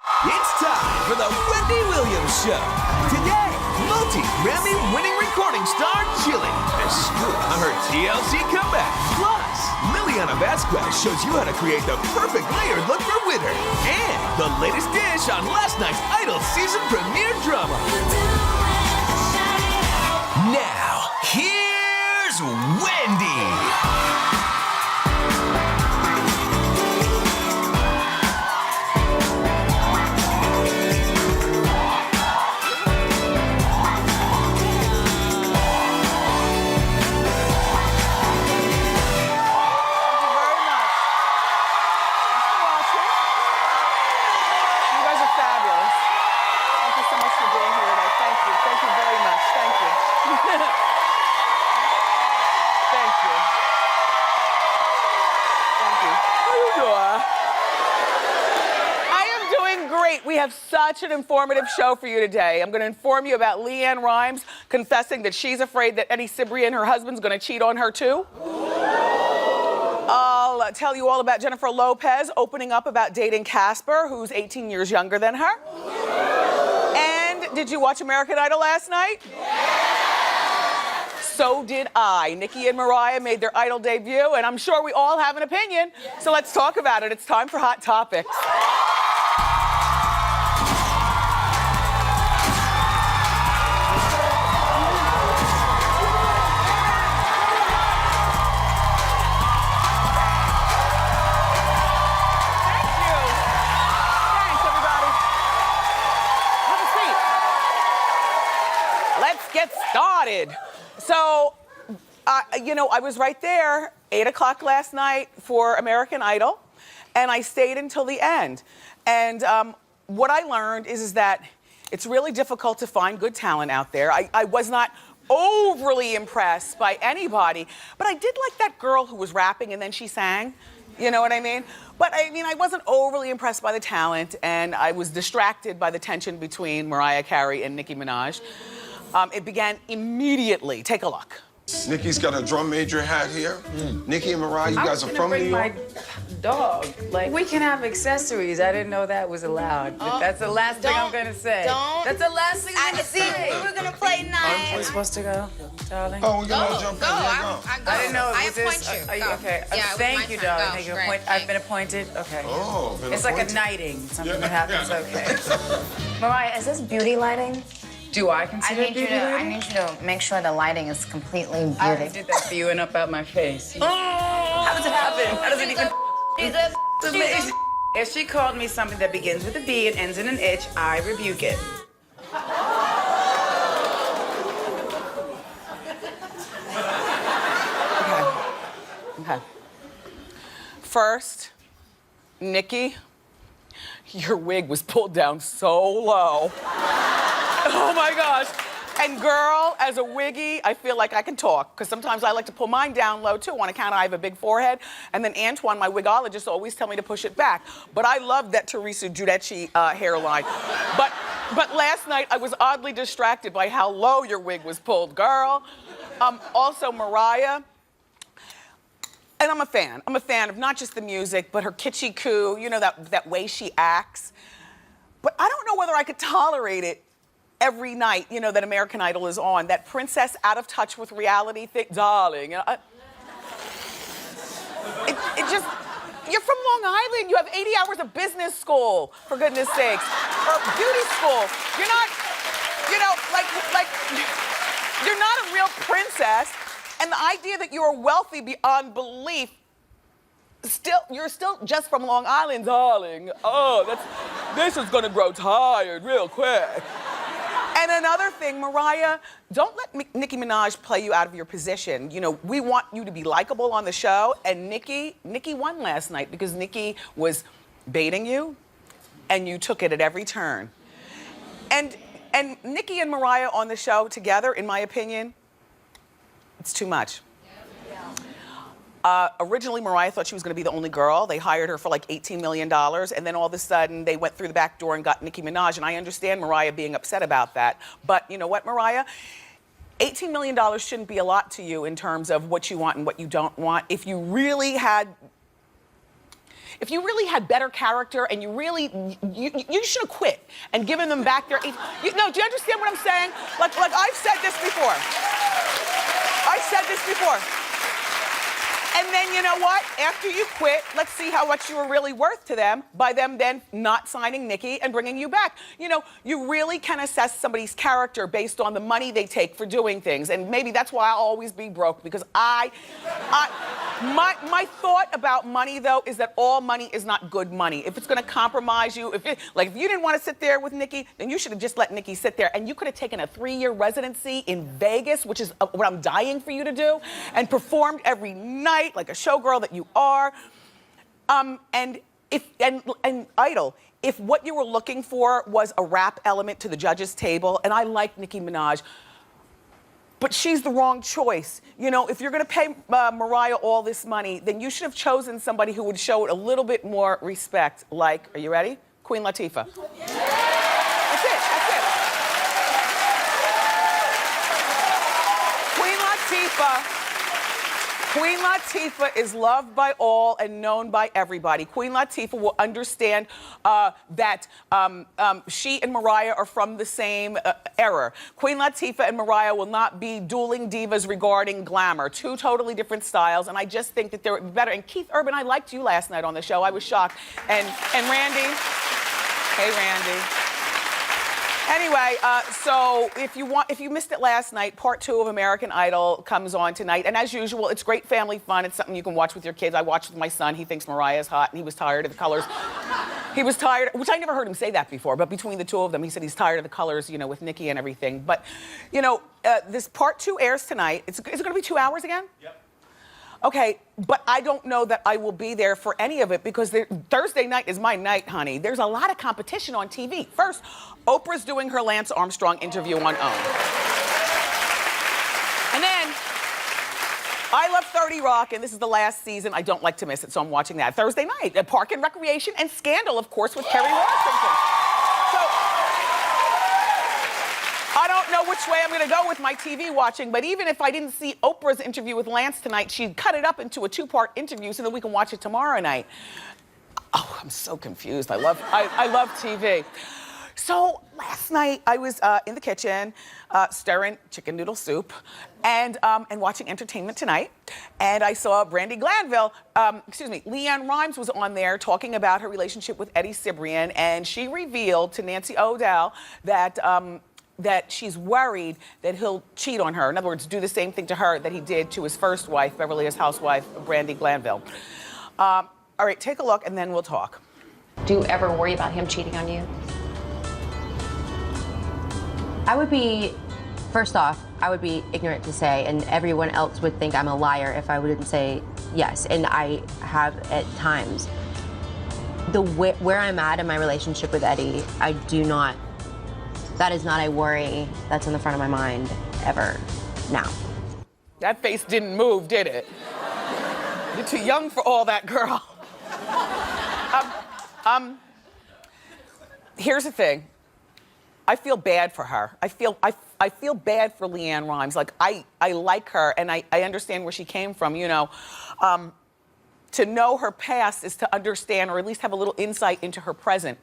It's time for the Wendy Williams Show. Today, multi-Grammy-winning recording star Chilli has scoop on her TLC comeback. Plus, Liliana Vasquez shows you how to create the perfect layered look for winter. And the latest dish on last night's Idol season premiere drama. Now, here's Wendy. We have such an informative show for you today. I'm going to inform you about Leanne Rimes confessing that she's afraid that Eddie Cibrian, her husband's going to cheat on her too. I'll tell you all about Jennifer Lopez opening up about dating Casper, who's 18 years younger than her. And did you watch American Idol last night? So did I. Nikki and Mariah made their Idol debut, and I'm sure we all have an opinion. So let's talk about it. It's time for Hot Topics. Get started. So, I was right there, 8 o'clock last night for American Idol, and I stayed until the end. And what I learned is that it's really difficult to find good talent out there. I was not overly impressed by anybody, but I did like that girl who was rapping and then she sang. You know what I mean? But I wasn't overly impressed by the talent, and I was distracted by the tension between Mariah Carey and Nicki Minaj. It began immediately. Take a look. Nikki's got a drum major hat here. Nikki and Mariah, you guys are from New York? My dog. Like, we can have accessories. I didn't know that was allowed. But that's the last thing I'm gonna say. That's the last thing I'm gonna say. We were gonna play nice. We're supposed to go, darling? Oh, we're gonna jump in. Go. I didn't know it was this. I appoint you. Okay. Yeah, thank you, darling. Thank you. I've been appointed. Okay. Oh, it's like a knighting. Something that happens. Okay. Mariah, is this beauty lighting? Do I consider it beauty lighting? I need you to make sure the lighting is completely beauty. I did that for you and up out my face. Oh! How does it happen? How does it even? It's amazing. If she called me something that begins with a B and ends in an itch, I rebuke it. Okay. First, Nikki, your wig was pulled down so low. Oh my gosh. And girl, as a wiggy, I feel like I can talk, because sometimes I like to pull mine down low too on account of I have a big forehead. And then Antoine, my wigologist, always tell me to push it back. But I love that Teresa Giudice hairline. But last night I was oddly distracted by how low your wig was pulled, girl. Also, Mariah. And I'm a fan. I'm a fan of not just the music, but her kitschy coo, that way she acts. But I don't know whether I could tolerate it every night, that American Idol is on. That princess out of touch with reality thing, darling. It just, you're from Long Island. You have 80 hours of business school, for goodness sakes. Or beauty school. You're not, you're not a real princess. And the idea that you're wealthy beyond belief, you're still just from Long Island, darling. Oh, this is gonna grow tired real quick. And another thing, Mariah, don't let Nicki Minaj play you out of your position. We want you to be likable on the show, and Nikki won last night because Nikki was baiting you, and you took it at every turn. And Nikki and Mariah on the show together, in my opinion, it's too much. Originally, Mariah thought she was going to be the only girl. They hired her for like $18 million, and then all of a sudden, they went through the back door and got Nicki Minaj, and I understand Mariah being upset about that. But you know what, Mariah? $18 million shouldn't be a lot to you in terms of what you want and what you don't want. If you really had if you really had better character and you really, you should have quit and given them back their, no, do you understand what I'm saying? Like I've said this before. I said this before. And then you know what? After you quit, let's see how much you were really worth to them by them then not signing Nikki and bringing you back. You know, you really can assess somebody's character based on the money they take for doing things. And maybe that's why I'll always be broke, because my thought about money, though, is that all money is not good money. If it's gonna compromise you, if you didn't want to sit there with Nikki, then you should have just let Nikki sit there. And you could have taken a 3-year residency in Vegas, which is what I'm dying for you to do, and performed every night like a showgirl that you are. And Idol, if what you were looking for was a rap element to the judges' table, and I like Nicki Minaj, but she's the wrong choice. You know, if you're gonna pay Mariah all this money, then you should have chosen somebody who would show it a little bit more respect. Like, are you ready? Queen Latifah. That's it. Queen Latifah is loved by all and known by everybody. Queen Latifah will understand that she and Mariah are from the same era. Queen Latifah and Mariah will not be dueling divas regarding glamour. Two totally different styles, and I just think that they're better. And Keith Urban, I liked you last night on the show. I was shocked. And Randy. Hey, Randy. Anyway, so if you missed it last night, part 2 of American Idol comes on tonight. And as usual, it's great family fun. It's something you can watch with your kids. I watched with my son. He thinks Mariah's hot, and he was tired of the colors. He was tired, which I never heard him say that before, but between the two of them, he said he's tired of the colors, you know, with Nikki and everything. But, you know, this part 2 airs tonight. Is it gonna be 2 hours again? Yep. Okay, but I don't know that I will be there for any of it, because Thursday night is my night, honey. There's a lot of competition on TV. First, Oprah's doing her Lance Armstrong interview on OWN. And then, I love 30 Rock, and this is the last season. I don't like to miss it, so I'm watching that. Thursday night, Park and Recreation, and Scandal, of course, with Kerry Washington. So, I don't know which way I'm gonna go with my TV watching, but even if I didn't see Oprah's interview with Lance tonight, she'd cut it up into a 2-part interview so that we can watch it tomorrow night. Oh, I'm so confused. I love TV. So last night I was in the kitchen stirring chicken noodle soup and watching Entertainment Tonight, and I saw LeAnn Rimes was on there talking about her relationship with Eddie Cibrian, and she revealed to Nancy O'Dell that she's worried that he'll cheat on her. In other words, do the same thing to her that he did to his first wife, Beverly Hills housewife, Brandi Glanville. All right, take a look and then we'll talk. Do you ever worry about him cheating on you? First off, I would be ignorant to say, and everyone else would think I'm a liar if I wouldn't say yes, and I have at times. Where I'm at in my relationship with Eddie, that is not a worry that's in the front of my mind ever now. That face didn't move, did it? You're too young for all that, girl. Here's the thing. I feel bad for her. I feel bad for LeAnn Rimes. Like, I like her, and I understand where she came from, you know. To know her past is to understand, or at least have a little insight into her present.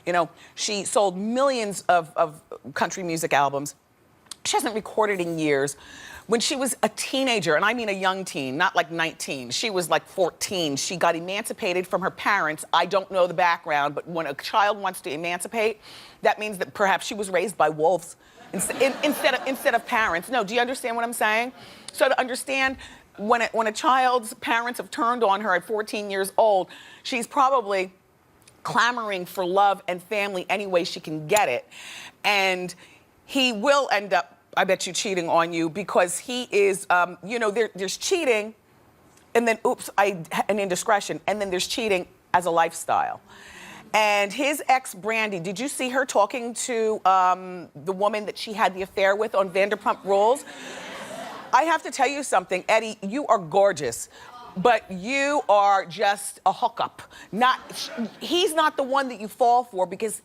You know, she sold millions of country music albums. She hasn't recorded in years. When she was a teenager, and I mean a young teen, not like 19, she was like 14, she got emancipated from her parents. I don't know the background, but when a child wants to emancipate, that means that perhaps she was raised by wolves instead of parents. No, do you understand what I'm saying? So to understand when a child's parents have turned on her at 14 years old, she's probably clamoring for love and family any way she can get it. And he will end up, I bet you, cheating on you, because he is, you know, there's cheating, and then, oops, an indiscretion, and then there's cheating as a lifestyle. And his ex, Brandi, did you see her talking to the woman that she had the affair with on Vanderpump Rules? I have to tell you something, Eddie, you are gorgeous, but you are just a hookup. He's not the one that you fall for, because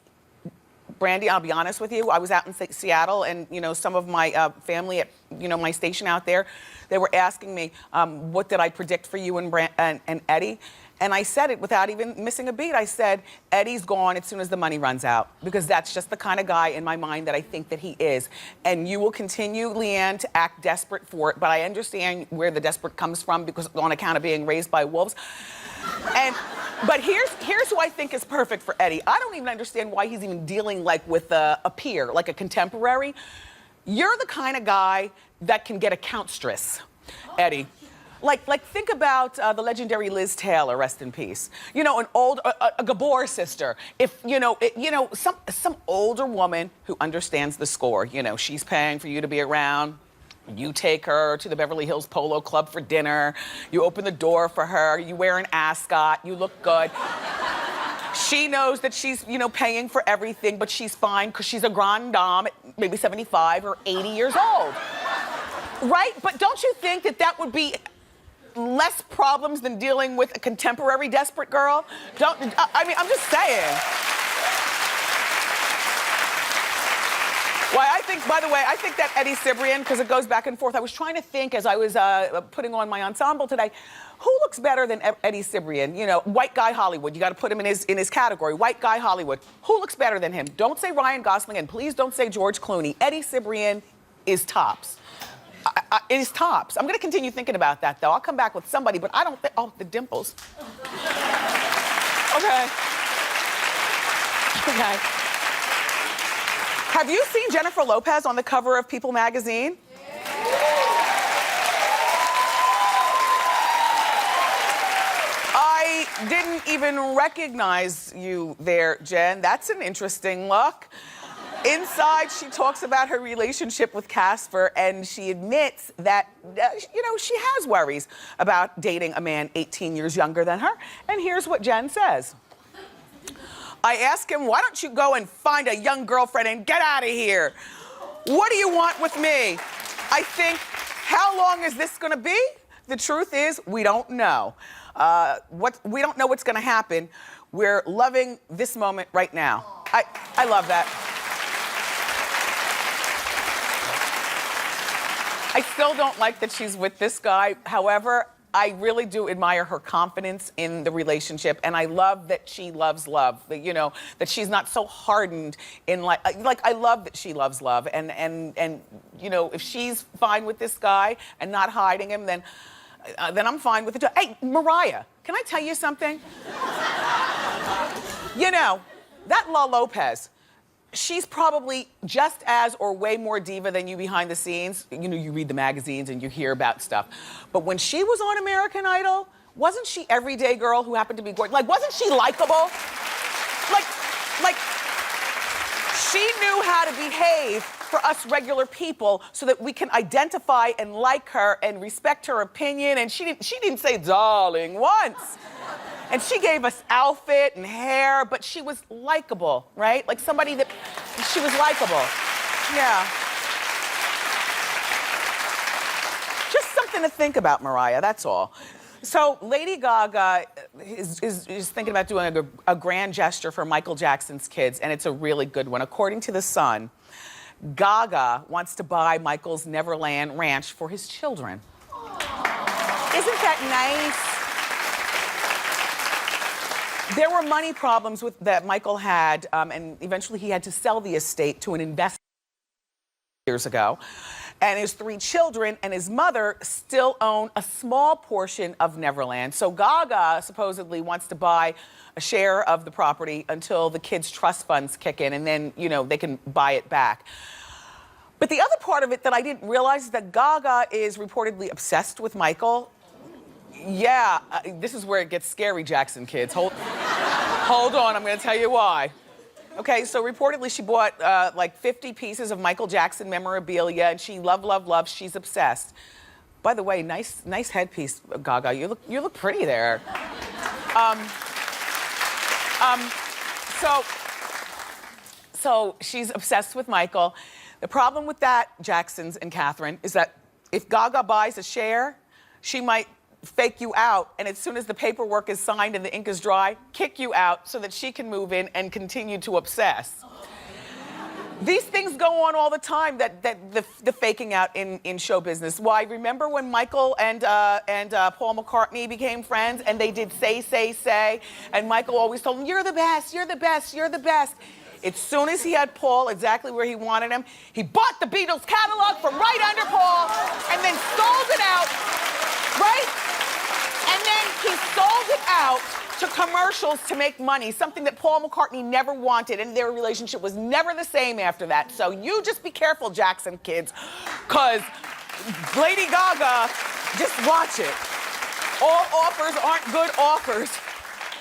Brandi, I'll be honest with you, I was out in Seattle, and you know, some of my family at my station out there, they were asking me what did I predict for you and Eddie, And I said it without even missing a beat. I said, Eddie's gone as soon as the money runs out, because that's just the kind of guy in my mind that I think that he is. And you will continue, Leanne, to act desperate for it, but I understand where the desperate comes from, because on account of being raised by wolves. But here's who I think is perfect for Eddie. I don't even understand why he's even dealing like with a peer, like a contemporary. You're the kind of guy that can get a countstress, Eddie. Like think about the legendary Liz Taylor, rest in peace. You know, a Gabor sister. If some older woman who understands the score. You know, she's paying for you to be around. You take her to the Beverly Hills Polo Club for dinner. You open the door for her. You wear an ascot. You look good. She knows that she's, paying for everything, but she's fine because she's a grande dame at maybe 75 or 80 years old. Right? But don't you think that would be less problems than dealing with a contemporary desperate girl? I'm just saying. Why, by the way, I think that Eddie Cibrian, because it goes back and forth. I was trying to think as I was putting on my ensemble today, who looks better than Eddie Cibrian? You know, white guy Hollywood. You got to put him in his category. White guy Hollywood. Who looks better than him? Don't say Ryan Gosling, and please don't say George Clooney. Eddie Cibrian is tops. It is tops. I'm going to continue thinking about that, though. I'll come back with somebody, but I don't think... Oh, the dimples. Okay. Have you seen Jennifer Lopez on the cover of People magazine? I didn't even recognize you there, Jen. That's an interesting look. Inside, she talks about her relationship with Casper, and she admits that, she has worries about dating a man 18 years younger than her. And here's what Jen says. I ask him, why don't you go and find a young girlfriend and get out of here? What do you want with me? I think, how long is this gonna be? The truth is, we don't know. We don't know what's gonna happen. We're loving this moment right now. I love that. I still don't like that she's with this guy. However, I really do admire her confidence in the relationship, and I love that she loves love. That she's not so hardened in like I love that she loves love, and if she's fine with this guy and not hiding him, then I'm fine with it too. Hey, Mariah, can I tell you something? That Lopez. She's probably just as or way more diva than you behind the scenes. You read the magazines and you hear about stuff. But when she was on American Idol, wasn't she everyday girl who happened to be gorgeous? Like, wasn't she likable? Like, she knew how to behave for us regular people so that we can identify and like her and respect her opinion. And she didn't say darling once. And she gave us outfit and hair, but she was likable, right? Like somebody that, she was likable. Yeah. Just something to think about, Mariah, that's all. So Lady Gaga is thinking about doing a grand gesture for Michael Jackson's kids, and it's a really good one. According to The Sun, Gaga wants to buy Michael's Neverland Ranch for his children. Isn't that nice? There were money problems that Michael had, and eventually he had to sell the estate to an investor years ago. And his 3 children and his mother still own a small portion of Neverland. So Gaga supposedly wants to buy a share of the property until the kids' trust funds kick in, and then, they can buy it back. But the other part of it that I didn't realize is that Gaga is reportedly obsessed with Michael. Yeah, this is where it gets scary, Jackson kids. Hold on, I'm gonna tell you why. Okay, so reportedly she bought like 50 pieces of Michael Jackson memorabilia, and she loves, she's obsessed. By the way, nice headpiece, Gaga. You look pretty there. So she's obsessed with Michael. The problem with that, Jacksons and Catherine, is that if Gaga buys a share, she might fake you out, and as soon as the paperwork is signed and the ink is dry, kick you out so that she can move in and continue to obsess. These things go on all the time, the faking out in show business. Why, remember when Michael and Paul McCartney became friends and they did Say, and Michael always told him, you're the best, you're the best, you're the best. As soon as he had Paul exactly where he wanted him, he bought the Beatles catalog from right under Paul and then sold it out, right? And then he sold it out to commercials to make money, something that Paul McCartney never wanted, and their relationship was never the same after that. So you just be careful, Jackson kids, because Lady Gaga, just watch it. All offers aren't good offers.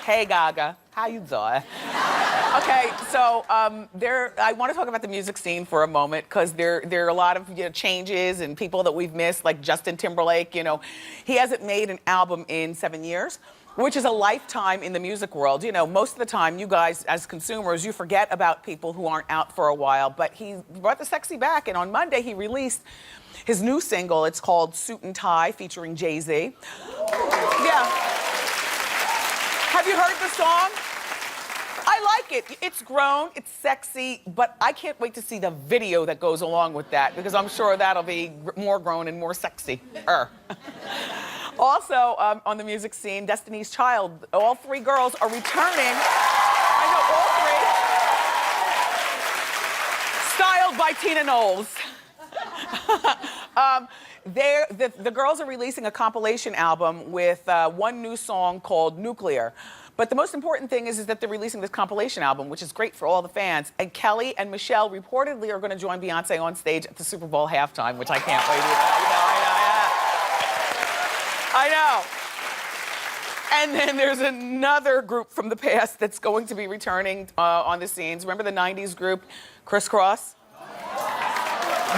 Hey, Gaga, how you doing? Okay, so I want to talk about the music scene for a moment because there are a lot of changes and people that we've missed, like Justin Timberlake. He hasn't made an album in 7 years, which is a lifetime in the music world. Most of the time, you guys, as consumers, you forget about people who aren't out for a while, but he brought the sexy back, and on Monday, he released his new single. It's called Suit and Tie, featuring Jay-Z. Yeah. Have you heard the song? I like it. It's grown, it's sexy, but I can't wait to see the video that goes along with that because I'm sure that'll be more grown and more sexy. Also, on the music scene, Destiny's Child, all three girls are returning. I know, all three. Styled by Tina Knowles. The girls are releasing a compilation album with one new song called Nuclear. But the most important thing is that they're releasing this compilation album, which is great for all the fans. And Kelly and Michelle reportedly are going to join Beyonce on stage at the Super Bowl halftime, which I can't wait I know. And then there's another group from the past that's going to be returning on the scenes. Remember the 90s group, Criss Cross?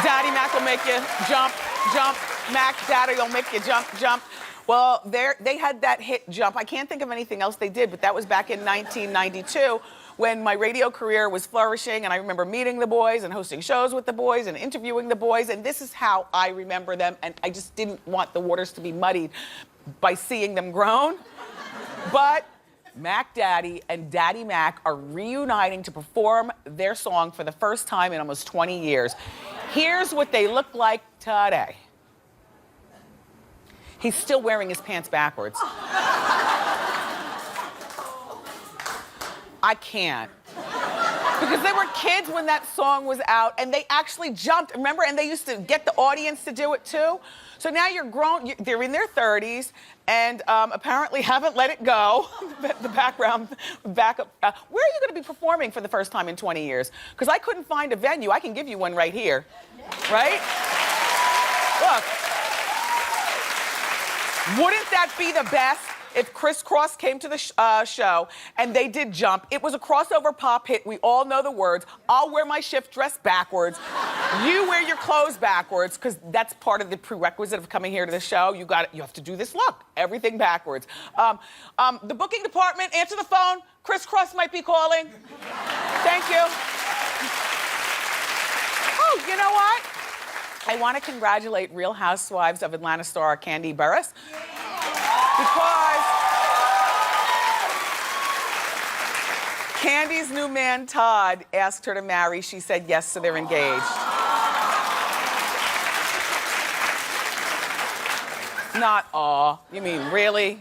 Daddy Mac will make you jump, jump. Mac, Daddy will make you jump, jump. Well, they had that hit Jump. I can't think of anything else they did, but that was back in 1992 when my radio career was flourishing, and I remember meeting the boys and hosting shows with the boys and interviewing the boys, and this is how I remember them, and I just didn't want the waters to be muddied by seeing them grown. But Mac Daddy and Daddy Mac are reuniting to perform their song for the first time in almost 20 years. Here's what they look like today. He's still wearing his pants backwards. I can't. Because they were kids when that song was out, and they actually jumped, remember? And they used to get the audience to do it too. So now you're grown, they're in their 30s, and apparently haven't let it go. The background, backup. Where are you gonna be performing for the first time in 20 years? Because I couldn't find a venue. I can give you one right here, right? Look. Wouldn't that be the best if Criss Cross came to the show and they did Jump? It was a crossover pop hit. We all know the words. I'll wear my shift dress backwards. You wear your clothes backwards, because that's part of the prerequisite of coming here to the show. You have to do this look. Everything backwards. The booking department, answer the phone. Criss Cross might be calling. Thank you. Oh, you know what? I want to congratulate Real Housewives of Atlanta star Kandi Burruss. Because Candy's new man, Todd, asked her to marry. She said yes, so they're engaged. Not aw. You mean really?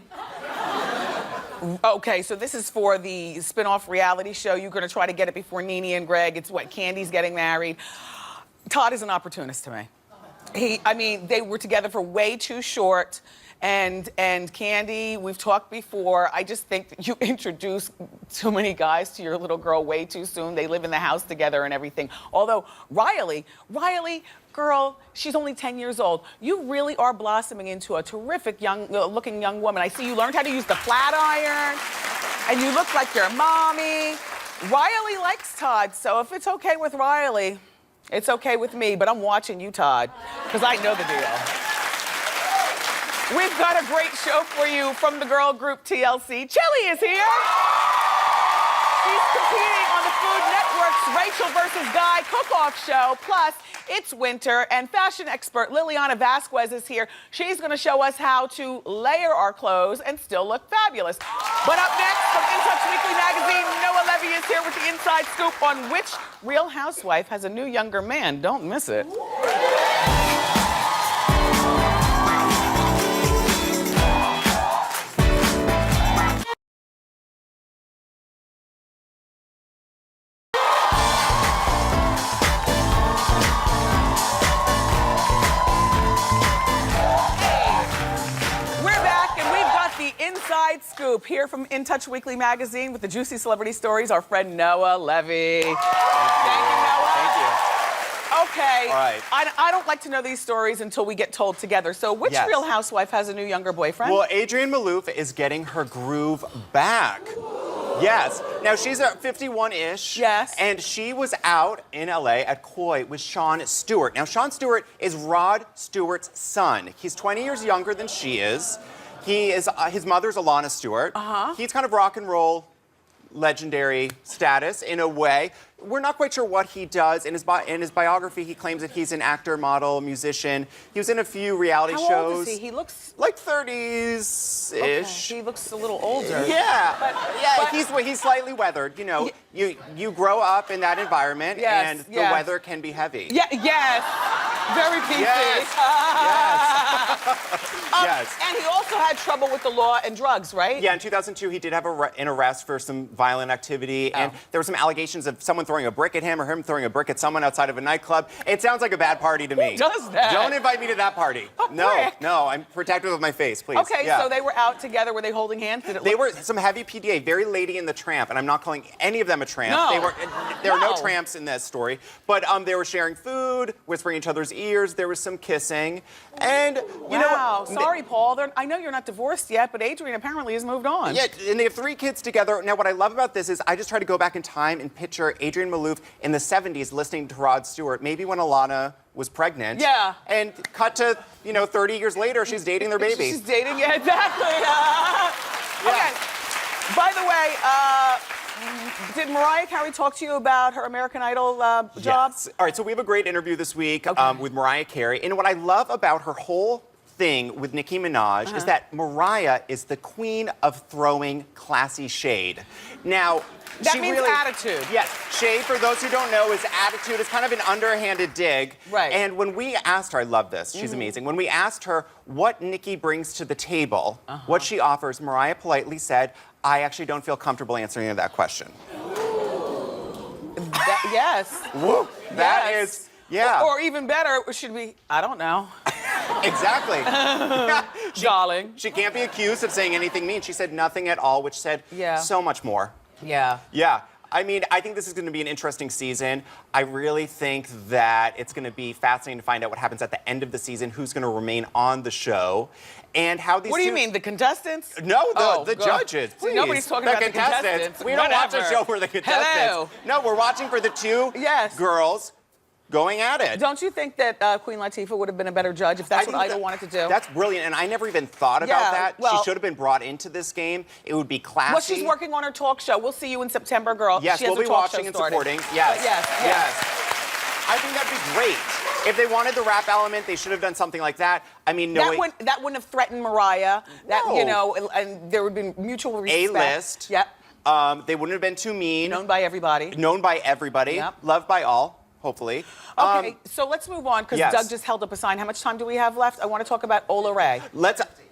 Okay, so this is for the spin-off reality show. You're going to try to get it before Nene and Greg. It's what, Candy's getting married. Todd is an opportunist to me. They were together for way too short. And Kandi, we've talked before, I just think that you introduce too many guys to your little girl way too soon. They live in the house together and everything. Although Riley, girl, she's only 10 years old. You really are blossoming into a terrific looking young woman. I see you learned how to use the flat iron, and you look like your mommy. Riley likes Todd, so if it's okay with Riley, it's okay with me, but I'm watching you, Todd, because I know the deal. We've got a great show for you from the girl group TLC. Chilli is here. She's competing on the Food Network's Rachel versus guy cook-off show. Plus, it's winter, and fashion expert Liliana Vasquez is here. She's gonna show us how to layer our clothes and still look fabulous. But up next, from InTouch Weekly Magazine, Noah Levy is here with the inside scoop on which Real Housewife has a new younger man. Don't miss it. Inside scoop here from InTouch Weekly Magazine with the juicy celebrity stories, our friend Noah Levy. Thank you, Noah. Thank you. Okay. All right. I don't like to know these stories until we get told together. So which Yes. Real Housewife has a new younger boyfriend? Well, Adrienne Maloof is getting her groove back. Yes. Now, she's at 51-ish. Yes. And she was out in LA at Koi with Sean Stewart. Now, Sean Stewart is Rod Stewart's son. He's 20 years younger than she is. He is, his mother's Alana Stewart. He's kind of rock and roll legendary status in a way. We're not quite sure what he does. In his biography, he claims that he's an actor, model, musician. He was in a few reality shows. How old is he? He looks like 30s-ish. Okay. He looks a little older. Yeah, but he's slightly weathered. You know, you grow up in that environment, Yes, and the yes. weather can be heavy. Yeah, yes. Very PC. Yes. Yes. And he also had trouble with the law and drugs, right? Yeah, in 2002, he did have an arrest for some violent activity, and there were some allegations of someone throwing a brick at him or him throwing a brick at someone outside of a nightclub. It sounds like a bad party to me. Who does that? Don't invite me to that party. No, I'm protective of my face, please. Okay, Yeah. so they were out together. Were they holding hands? Did it They look... were some heavy PDA, very Lady and the Tramp, and I'm not calling any of them a tramp. No. There are no tramps in this story, but they were sharing food, whispering each other's ears. There was some kissing, and you know. Wow, sorry, Paul. I know you're not divorced yet, but Adrienne apparently has moved on. Yeah, and they have 3 kids together. Now, what I love about this is I just try to go back in time and picture Adrienne Maloof in the 70s listening to Rod Stewart, maybe when Alana was pregnant. Yeah. And cut to, 30 years later, she's dating their baby. She's dating, yeah, exactly. Okay. By the way, did Mariah Carey talk to you about her American Idol job? Yes. All right, so we have a great interview this week with Mariah Carey. And what I love about her whole thing with Nicki Minaj is that Mariah is the queen of throwing classy shade. Now, that means attitude. Yes. Shade, for those who don't know, is attitude. It's kind of an underhanded dig. Right. And when we asked her, I love this, she's amazing. When we asked her what Nicki brings to the table, what she offers, Mariah politely said, I actually don't feel comfortable answering that question. Yes. Woo. That is, yeah. Or even better, should we, I don't know. Exactly. Darling. She can't be accused of saying anything mean. She said nothing at all, which said so much more. Yeah. Yeah. I mean, I think this is going to be an interesting season. I really think that it's going to be fascinating to find out what happens at the end of the season, who's going to remain on the show, and how these What do you mean, the contestants? No, the judges. See, nobody's talking about the contestants. We don't watch a show for the contestants. Hello. No, we're watching for the 2 girls going at it. Don't you think that Queen Latifah would have been a better judge if that's what Idol wanted to do? That's brilliant, and I never even thought about that. Well, she should have been brought into this game. It would be classy. Well, she's working on her talk show. We'll see you in September, girl. Yes, she has we'll a be talk watching show and started. supporting. Yes. Yes. I think that'd be great. If they wanted the rap element, they should have done something like that. I mean, no. That wouldn't have threatened Mariah. That, and there would be mutual respect. A-list. Yep. They wouldn't have been too mean. Known by everybody. Known by everybody. Yep. Loved by all, hopefully. Okay, so let's move on, because Doug just held up a sign. How much time do we have left? I want to talk about Ola Ray.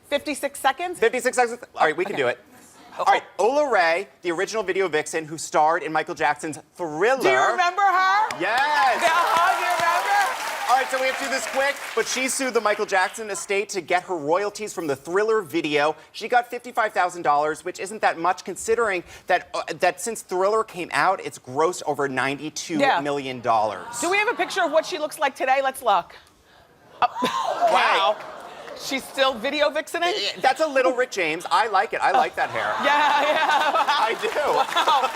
56 seconds? 56 seconds? All right, we can do it. All right, Ola Ray, the original video vixen who starred in Michael Jackson's Thriller. Do you remember her? Yes. Do you remember? All right, so we have to do this quick, but she sued the Michael Jackson estate to get her royalties from the Thriller video. She got $55,000, which isn't that much considering that since Thriller came out, it's grossed over $92 million. Do we have a picture of what she looks like today? Let's look. Wow. She's still video vixening? That's a little Rick James. I like it. I like that hair. Yeah. I do. Wow.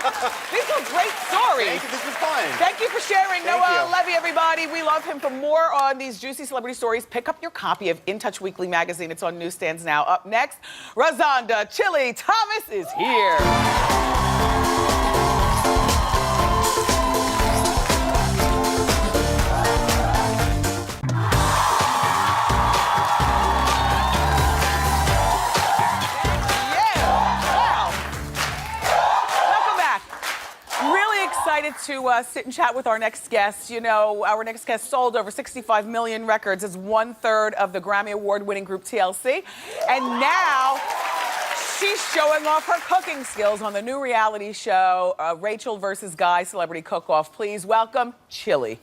These are great stories. Thank you. This was fun. Thank you for sharing. Thank Noah you. Levy, everybody. We love him. For more on these juicy celebrity stories, pick up your copy of InTouch Weekly Magazine. It's on newsstands now. Up next, Razonda Chilli Thomas is here. to sit and chat with our next guest. You know, our next guest sold over 65 million records as 1/3 of the Grammy Award-winning group TLC. And now she's showing off her cooking skills on the new reality show, Rachel vs. Guy Celebrity Cook-Off. Please welcome Chilli.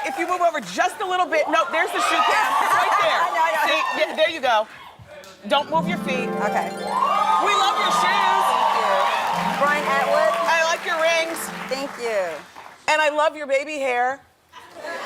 If you move over just a little bit, no, there's the shoe cam. It's right there. I know. See, there you go. Don't move your feet. Okay. We love your shoes. Thank you. Brian Atwood. I like your rings. Thank you. And I love your baby hair.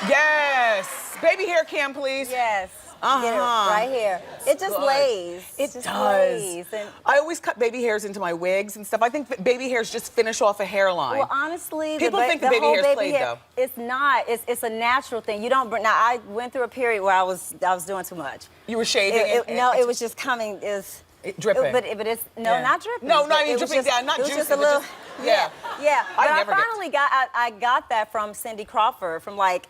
Yes. Baby hair cam, please. Yes. Get it right here. It just lays. It just does. lays. And I always cut baby hairs into my wigs and stuff. I think that baby hairs just finish off a hairline. well, honestly, People think the baby whole hair's played, though. It's not. It's a natural thing. You don't. Now, I went through a period where I was doing too much. You were shaving it? No, it was just coming. Dripping. But it's not dripping. No, not It even was dripping just- down, not it was juicy, just a but little. just- yeah. Yeah. But I never get- finally got that from Cindy Crawford from like.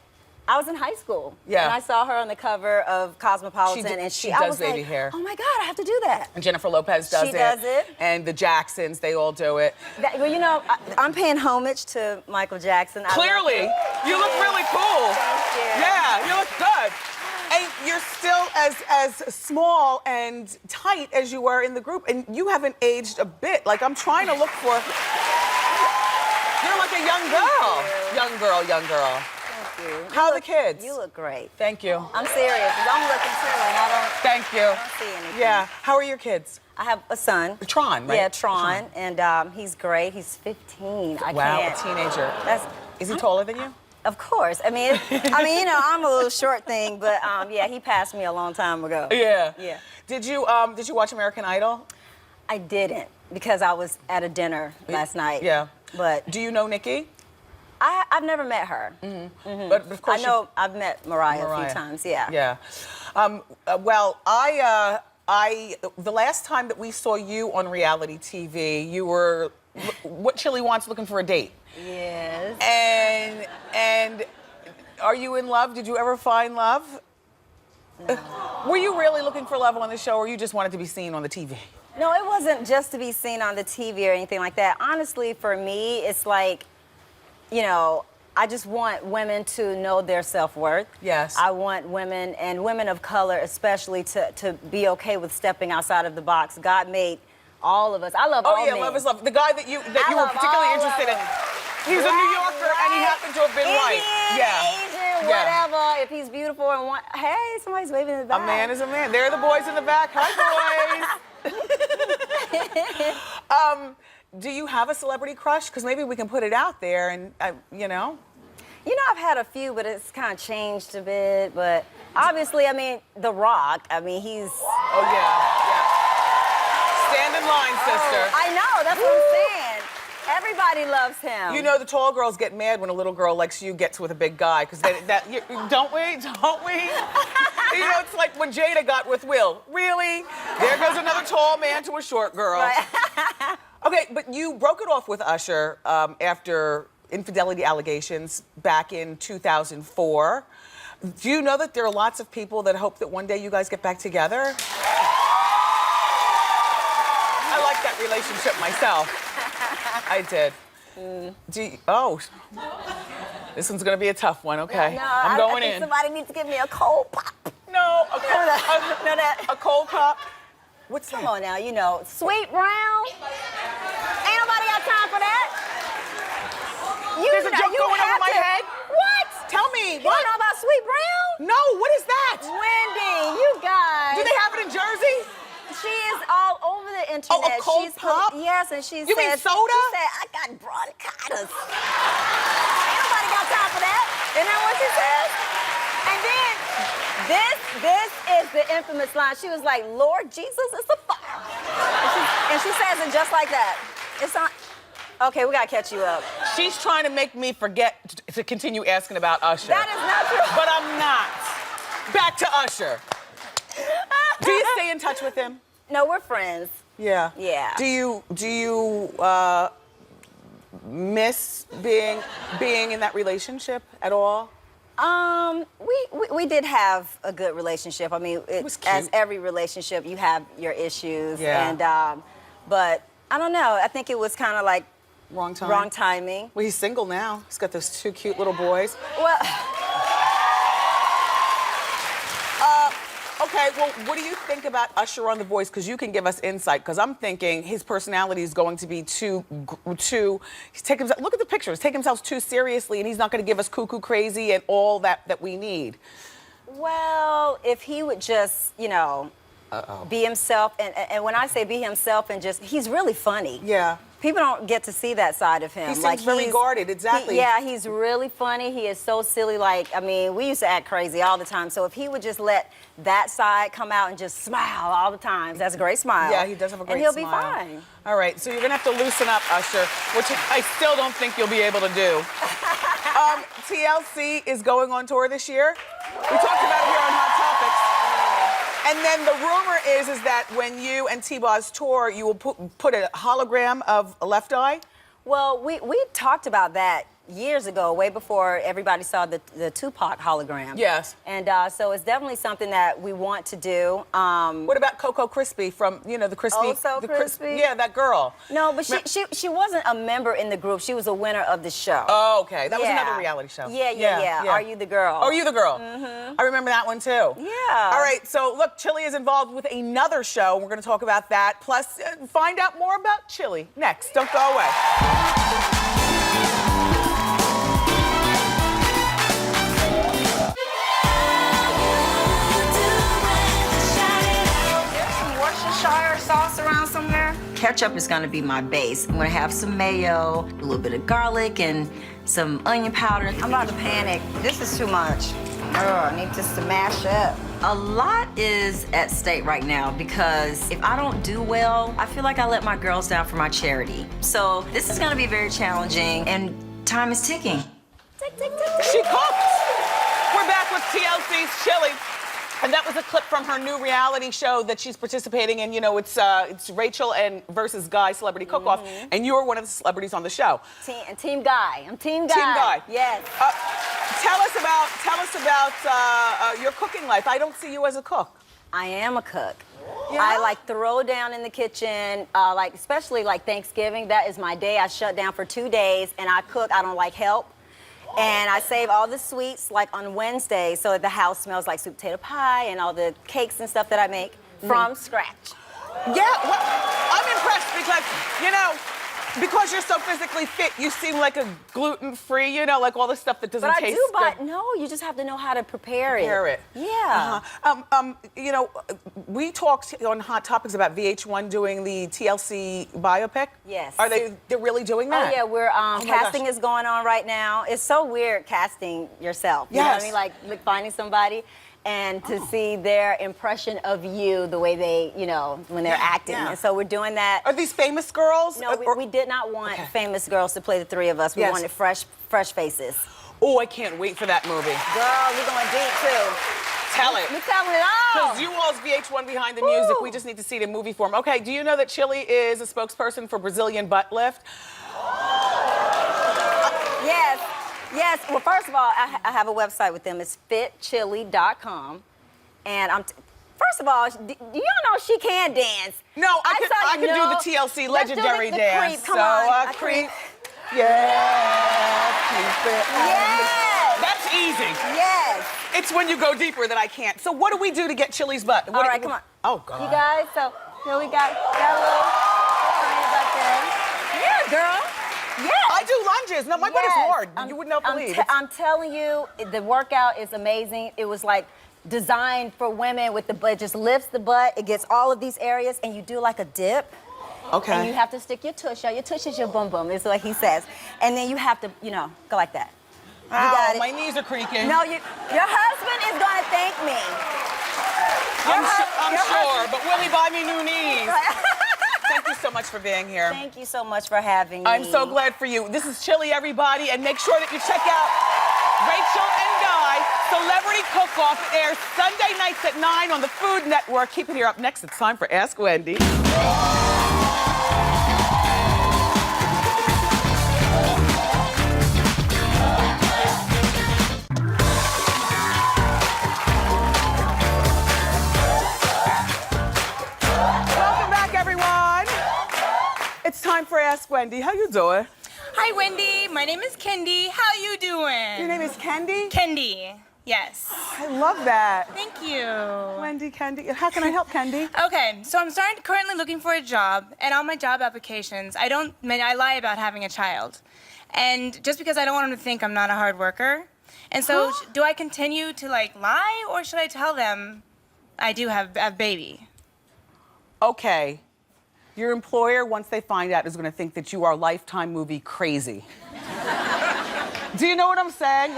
I was in high school. Yeah. And I saw her on the cover of Cosmopolitan, and she I does was baby like, hair. oh my God, I have to do that. And Jennifer Lopez does it. She does it. And the Jacksons, they all do it. Well, you know, I'm paying homage to Michael Jackson. Clearly, you look really cool. Thank you. Yeah, you look good. And you're still as small and tight as you were in the group, and you haven't aged a bit. Like, I'm trying to look for. You're like a young girl. Young girl, young girl. Thank you. How are the kids? You look great. Thank you. I'm serious. 'Cause I'm looking too, and I don't. Thank you. I don't see anything. Yeah. How are your kids? I have a son. Tron, right? Yeah, Tron, and he's great. He's 15. I Wow, can't. a teenager. That's. Is he taller than you? Of course. I mean, you know, I'm a little short thing, but yeah, he passed me a long time ago. Yeah. Yeah. Did you watch American Idol? I didn't because I was at a dinner last night. Yeah. But Do you know Nikki? I've never met her. But of course I know I've met Mariah a few times. Yeah. Yeah. Well, the last time that we saw you on reality TV, you were what Chilli wants, looking for a date. Yes. And are you in love? Did you ever find love? No. Were you really looking for love on the show, or you just wanted to be seen on the TV? No, it wasn't just to be seen on the TV or anything like that. Honestly, for me, it's like, you know, I just want women to know their self-worth. Yes. I want women, and women of color especially, to be okay with stepping outside of the box. God made all of us. I love all men. Oh, yeah, love is love. The guy that you were love particularly all interested in, of them. he was a New Yorker, and he happened to have been white. Asian, whatever. If he's beautiful and hey, somebody's waving in the back. A man is a man. There are the boys in the back. Hi, boys. Do you have a celebrity crush? Because maybe we can put it out there, and you know. You know, I've had a few, but it's kind of changed a bit. But obviously, I mean, The Rock. I mean, he's. Oh yeah. Stand in line, sister. I know. That's what I'm saying. Everybody loves him. You know, the tall girls get mad when a little girl like you gets with a big guy, because don't we? You know, it's like when Jada got with Will. Really? There goes another tall man to a short girl. Right. Okay, but you broke it off with Usher after infidelity allegations back in 2004. Do you know that there are lots of people that hope that one day you guys get back together? I like that relationship myself. I did. This one's gonna be a tough one. Okay, No, I'm going I think in. somebody needs to give me a cold pop. No, a cold pop. What's that? Come on now, you know, Sweet Brown. Ain't nobody got time for that. There's a joke going over my head. What? Tell me. You don't know about Sweet Brown? No, what is that? Wendy, you guys. Do they have it in Jersey? She is all over the internet. Oh, a cold pop? Yes, and she You mean soda? She said, I got bronchitis. Ain't nobody got time for that. Isn't that what she says? And then, this is the infamous line. She was like, Lord Jesus, it's a fire. And she says it just like that. It's on. Okay, we gotta catch you up. She's trying to make me forget to continue asking about Usher. That is not true. But I'm not. Back to Usher. Do you stay in touch with him? No, we're friends. Yeah. Yeah. Do you miss being in that relationship at all? We did have a good relationship. I mean, was cute. as every relationship, you have your issues. Yeah. And but I don't know. I think it was kind of like Wrong time. wrong timing. Well, he's single now. He's got those 2 cute little boys. Well, Okay, well, what do you think about Usher on The Voice? Because you can give us insight. Because I'm thinking his personality is going to be too. He's taking himself. Look at the pictures. Take himself too seriously, and he's not going to give us cuckoo crazy and all that we need. well, if he would just, be himself, and when I say be himself, and just, he's really funny. Yeah. People don't get to see that side of him. He seems very guarded, exactly. Yeah, he's really funny. He is so silly. Like, I mean, we used to act crazy all the time. So if he would just let that side come out and just smile all the time, that's a great smile. Yeah, he does have a great smile. And he'll be fine. All right, so you're gonna have to loosen up, Usher, which I still don't think you'll be able to do. TLC is going on tour this year. We talked about it here on Hot Topics. And then the rumor is that when you and T-Boz tour, you will put a hologram of Left Eye? Well, we talked about that years ago, way before everybody saw the Tupac hologram. Yes. And so it's definitely something that we want to do. What about Coco Crispy from, the Crispy? Oh, So Crispy? Yeah, that girl. No, but she wasn't a member in the group. She was a winner of the show. Oh, okay. That was Yeah. another reality show. Yeah. Are You the Girl? Are You the Girl? Mm-hmm. I remember that one too. Yeah. All right, so look, Chilli is involved with another show. We're going to talk about that. Plus, find out more about Chilli next. Don't go away. Worcestershire sauce around somewhere? Ketchup is gonna be my base. I'm gonna have some mayo, a little bit of garlic, and some onion powder. I'm about to panic. This is too much. Oh, I need this to mash up. A lot is at stake right now because if I don't do well, I feel like I let my girls down for my charity. So this is gonna be very challenging, and time is ticking. Tick, tick, tick, tick. She cooked. We're back with TLC's Chilli. And that was a clip from her new reality show that she's participating in. It's Rachel and versus Guy Celebrity Cook-Off, and you're one of the celebrities on the show. Team Guy. I'm Team Guy. Team Guy. Yes. Tell us about your cooking life. I don't see you as a cook. I am a cook. Yeah? I like throw down in the kitchen, especially like Thanksgiving. That is my day. I shut down for 2 days and I cook. I don't like help. And I save all the sweets like on Wednesday so that the house smells like sweet potato pie and all the cakes and stuff that I make from scratch. Yeah, well, I'm impressed because you're so physically fit, you seem like a gluten-free, like all the stuff that doesn't taste good. But no, you just have to know how to prepare it. Yeah. We talked on Hot Topics about VH1 doing the TLC biopic. Yes. They're really doing that? Oh yeah, we're casting is going on right now. It's so weird casting yourself. You know what I mean? Like finding somebody and to see their impression of you, the way they, when they're acting. Yeah. And so we're doing that. Are these famous girls? No, we did not want famous girls to play the three of us. We wanted fresh faces. Oh, I can't wait for that movie. Girl, we're going deep too. Tell it. We're telling it all. Because you all's VH1 behind the music. We just need to see it in movie form. Okay, do you know that Chilli is a spokesperson for Brazilian butt lift? Yes. Well, first of all, I have a website with them. It's fitchilli.com. And first of all, do y'all know she can dance? No, I could do the TLC legendary dance. Creep. Come on. Creep. Yeah, keep it. Yes. That's easy. Yes. It's when you go deeper that I can't. So what do we do to get Chilli's butt? All right, come on. Oh, God. You guys, so here we got a little tiny butt there. Yeah, girl. Yeah. I do lunges. No, my butt is hard. You would not believe. I'm telling you, the workout is amazing. It was like designed for women with the butt. It just lifts the butt. It gets all of these areas, and you do like a dip. Okay. And you have to stick your tush out. Your tush is your bum bum, is what he says. And then you have to, go like that. You got it. My knees are creaking. No, your husband is going to thank me. I'm sure, but will he buy me new knees? Thank you so much for being here. Thank you so much for having me. I'm so glad for you. This is Chilli, everybody, and make sure that you check out Rachel and Guy Celebrity Cook-Off. It airs Sunday nights at 9 on the Food Network. Keep it here. Up next, it's time for Ask Wendy. It's time for Ask Wendy. How you doing? Hi, Wendy. My name is Kendi. How you doing? Your name is Kendi? Kendi. Yes. I love that. Thank you. Wendy, Kendi. How can I help, Kendi? Okay, so I'm currently looking for a job, and on my job applications, I lie about having a child. And just because I don't want them to think I'm not a hard worker. And so do I continue to lie, or should I tell them I do have a baby? Okay. Your employer, once they find out, is gonna think that you are Lifetime movie crazy. Do you know what I'm saying?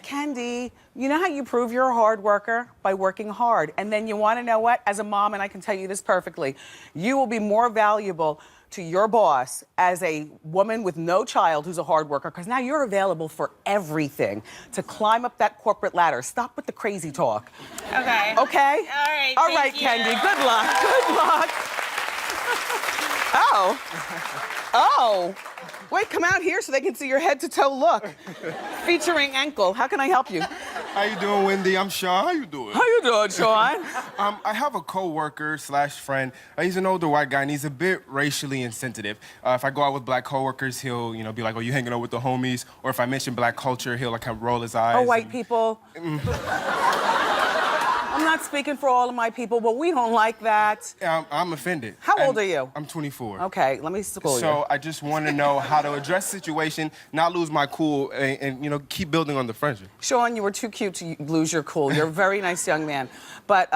Kendi, you know how you prove you're a hard worker? By working hard. And then you wanna know what? As a mom, and I can tell you this perfectly, you will be more valuable to your boss as a woman with no child who's a hard worker, because now you're available for everything to climb up that corporate ladder. Stop with the crazy talk. Okay. Okay? All right, All right, thank you. Kendi, good luck, good luck. Oh, wait, come out here so they can see your head to toe look. Featuring ankle, how can I help you? How you doing, Wendy? I'm Sean. How you doing? How you doing, Sean? I have a co-worker / friend. He's an older white guy, and he's a bit racially insensitive. If I go out with black coworkers, he'll, be like, "Oh, you hanging out with the homies?" Or if I mention black culture, he'll kind of roll his eyes. Oh, white people. I'm not speaking for all of my people, but we don't like that. I'm offended. How old are you? I'm 24. Okay, let me school you. So I just want to know how to address the situation, not lose my cool, and keep building on the friendship. Sean, you were too cute to lose your cool. You're a very nice young man. But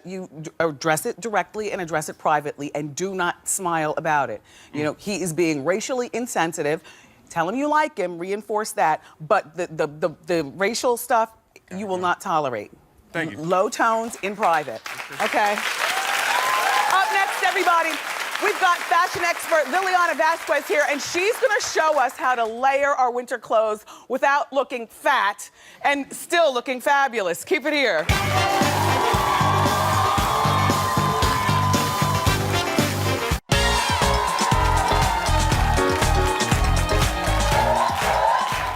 you address it directly and address it privately, and do not smile about it. He is being racially insensitive. Tell him you like him, reinforce that. But the racial stuff, you will not tolerate. Thank you. Low tones in private. Okay. Up next, everybody, we've got fashion expert Liliana Vasquez here, and she's gonna show us how to layer our winter clothes without looking fat and still looking fabulous. Keep it here.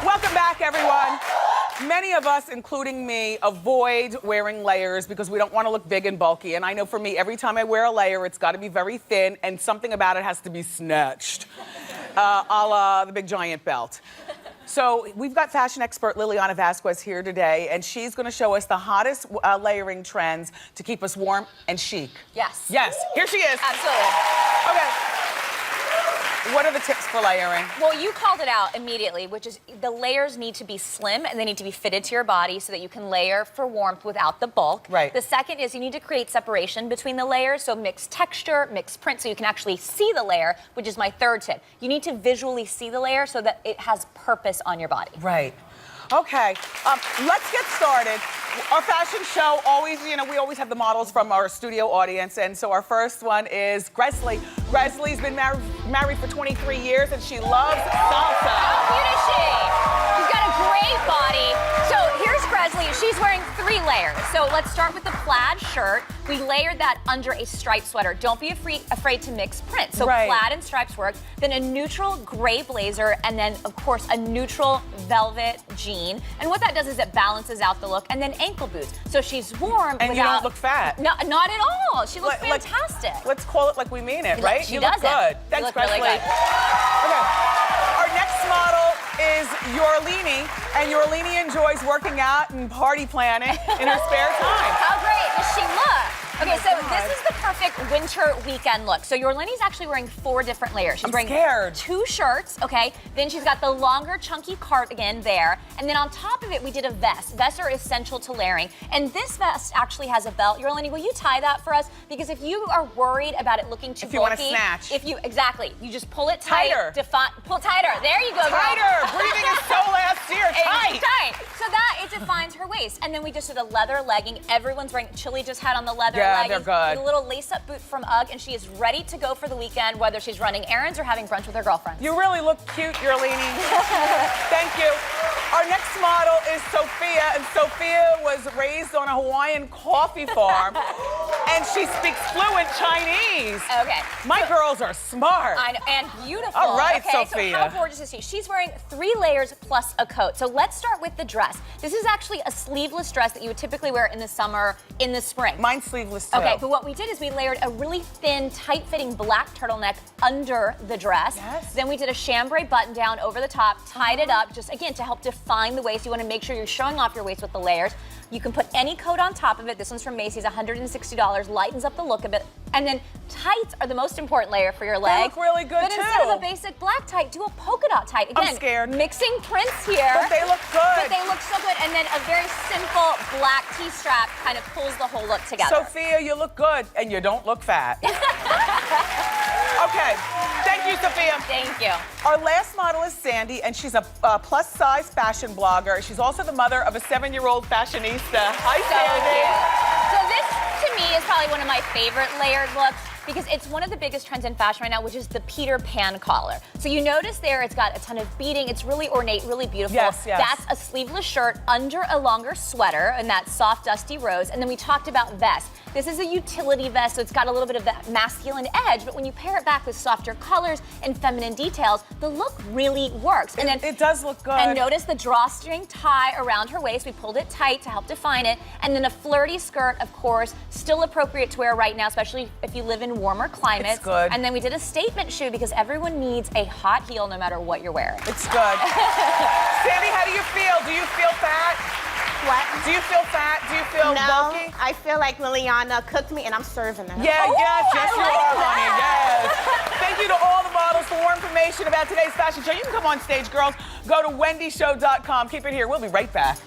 Welcome back, everyone. Many of us, including me, avoid wearing layers because we don't want to look big and bulky. And I know for me, every time I wear a layer, it's got to be very thin, and something about it has to be snatched, a la the big giant belt. So we've got fashion expert Liliana Vasquez here today, and she's going to show us the hottest layering trends to keep us warm and chic. Yes. Yes, here she is. Absolutely. Okay. What are the tips for layering? Well, you called it out immediately, which is the layers need to be slim and they need to be fitted to your body so that you can layer for warmth without the bulk. Right. The second is you need to create separation between the layers, so mixed texture, mixed print, so you can actually see the layer, which is my third tip. You need to visually see the layer so that it has purpose on your body. Right. Okay, let's get started. Our fashion show always, we always have the models from our studio audience, and so our first one is Gresley. Gresley's been married for 23 years, and she loves salsa. How cute is she? She's got a great body. So here's Gresley. She's wearing 3 layers. So let's start with the plaid shirt. We layered that under a striped sweater. Don't be afraid to mix print. So plaid and stripes work. Then a neutral gray blazer, and then, of course, a neutral velvet jean. And what that does is it balances out the look. And then ankle boots. So she's warm and you don't look fat. No, not at all. She looks fantastic. Let's call it like we mean it, right? She you does look good. Thanks, you look Gresley. really good. Okay. Our next model is Yorlini, and Yorlini enjoys working out and party planning in her spare time. How great does she look? Okay, so this is the perfect winter weekend look. So Yorlini's actually wearing 4 different layers. She's wearing 2 shirts, okay? Then she's got the longer, chunky cardigan there. And then on top of it, we did a vest. Vests are essential to layering. And this vest actually has a belt. Yorlini, will you tie that for us? Because if you are worried about it looking too bulky. If you want to snatch. Exactly. You just pull it tight. Tighter. Pull tighter. There you go, girl. Tighter. Breathing is so last year. Tight. Tight. So that, it's defines her waist. And then we just did a leather legging. Everyone's wearing, Chilli just had on the leather leggings. Yeah, they're good. With a little lace-up boot from UGG, and she is ready to go for the weekend, whether she's running errands or having brunch with her girlfriends. You really look cute, Yerlini. Thank you. Our next model is Sophia, and Sophia was raised on a Hawaiian coffee farm, and she speaks fluent Chinese. Okay. My girls are smart. I know, and beautiful. All right, okay, Sophia. So how gorgeous is she? She's wearing 3 layers plus a coat. So let's start with the dress. This is actually a sleeveless dress that you would typically wear in the summer, in the spring. Mine's sleeveless too. Okay, but what we did is we layered a really thin, tight-fitting black turtleneck under the dress. Yes. Then we did a chambray button down over the top, tied it up, just again to help define the waist. You want to make sure you're showing off your waist with the layers. You can put any coat on top of it. This one's from Macy's, $160, lightens up the look of it. And then tights are the most important layer for your leg. They look really good but too. But instead of a basic black tight, do a polka dot tight. Again, I'm scared. Mixing prints here. But they look good. But they look so good. And then a very simple black T-strap kind of pulls the whole look together. Sophia, you look good, and you don't look fat. Okay, thank you, Sophia. Thank you. Our last model is Sandy, and she's a plus-size fashion blogger. She's also the mother of a 7-year-old fashionista. Hi, Sandy. So this, to me, is probably one of my favorite layered looks because it's one of the biggest trends in fashion right now, which is the Peter Pan collar. So you notice there it's got a ton of beading. It's really ornate, really beautiful. Yes, yes. That's a sleeveless shirt under a longer sweater in that soft, dusty rose. And then we talked about vest. This is a utility vest, so it's got a little bit of that masculine edge, but when you pair it back with softer colors and feminine details, the look really works. And then it does look good. And notice the drawstring tie around her waist. We pulled it tight to help define it. And then a flirty skirt, of course, still appropriate to wear right now, especially if you live in warmer climates. It's good. And then we did a statement shoe because everyone needs a hot heel no matter what you're wearing. It's good. Sandy, how do you feel? Do you feel fat? What? Do you feel fat? Do you feel bulky? I feel like Liliana cooked me and I'm serving her. Yeah, Oh, yes, I you like are, that. honey, yes. Thank you to all the models. For more information about today's fashion show, you can come on stage, girls. Go to wendyshow.com. Keep it here. We'll be right back.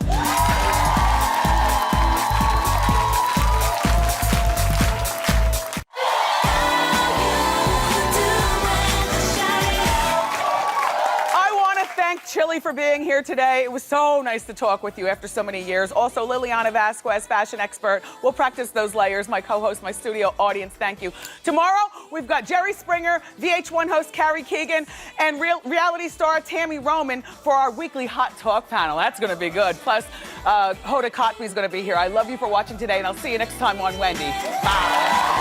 Thank Chilli for being here today. It was so nice to talk with you after so many years. Also, Liliana Vasquez, fashion expert. We'll practice those layers. My co-host, my studio audience, thank you. Tomorrow, we've got Jerry Springer, VH1 host Carey Keegan, and reality star Tammy Roman for our weekly Hot Talk panel. That's going to be good. Plus, Hoda Kotb's going to be here. I love you for watching today, and I'll see you next time on Wendy. Bye.